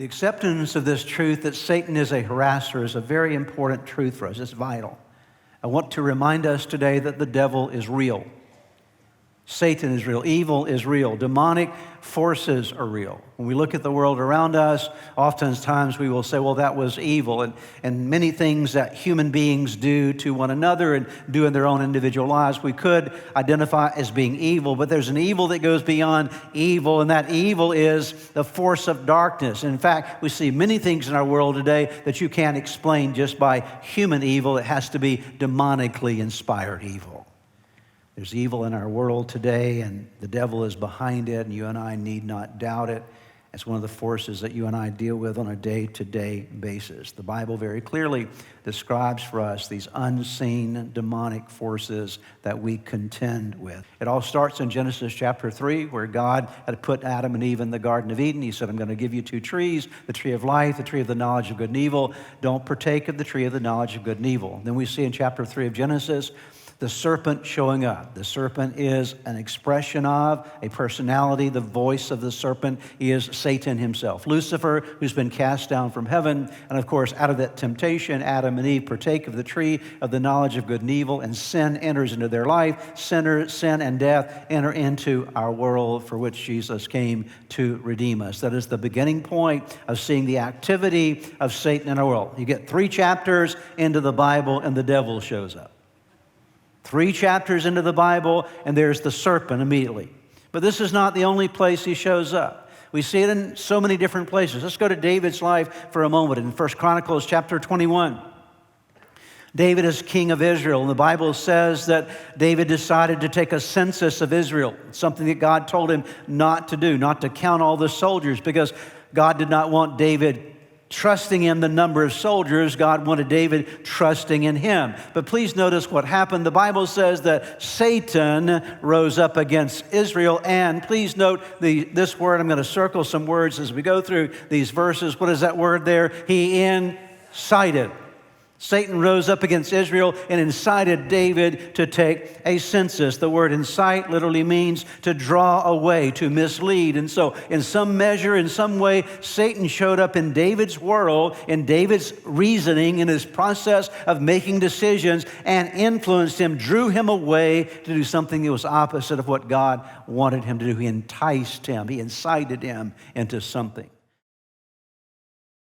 The acceptance of this truth that Satan is a harasser is a very important truth for us. It's vital. I want to remind us today that the devil is real. Satan is real. Evil is real. Demonic forces are real. When we look at the world around us, oftentimes we will say, well, that was evil. And many things that human beings do to one another and do in their own individual lives, we could identify as being evil. But there's an evil that goes beyond evil, and that evil is the force of darkness. In fact, we see many things in our world today that you can't explain just by human evil. It has to be demonically inspired evil. There's evil in our world today, and the devil is behind it, and you and I need not doubt it. It's one of the forces that you and I deal with on a day-to-day basis. The Bible very clearly describes for us these unseen demonic forces that we contend with. It all starts in Genesis chapter 3, where God had put Adam and Eve in the Garden of Eden. He said, I'm going to give you two trees, the tree of life, the tree of the knowledge of good and evil. Don't partake of the tree of the knowledge of good and evil. Then we see in chapter 3 of Genesis, the serpent showing up. The serpent is an expression of a personality. The voice of the serpent is Satan himself. Lucifer, who's been cast down from heaven. And of course, out of that temptation, Adam and Eve partake of the tree of the knowledge of good and evil, and sin enters into their life. Sin and death enter into our world, for which Jesus came to redeem us. That is the beginning point of seeing the activity of Satan in our world. You get 3 chapters into the Bible, and the devil shows up. 3 chapters into the Bible, and there's the serpent immediately. But this is not the only place he shows up. We see it in so many different places. Let's go to David's life for a moment. In 1 Chronicles chapter 21, David is king of Israel, and the Bible says that David decided to take a census of Israel, something that God told him not to do, not to count all the soldiers, because God did not want David trusting in the number of soldiers. God wanted David trusting in him. But please notice what happened. The Bible says that Satan rose up against Israel. And please note this word. I'm going to circle some words as we go through these verses. What is that word there? He incited. Satan rose up against Israel and incited David to take a census. The word incite literally means to draw away, to mislead. And so in some measure, in some way, Satan showed up in David's world, in David's reasoning, in his process of making decisions, and influenced him, drew him away to do something that was opposite of what God wanted him to do. He enticed him. He incited him into something.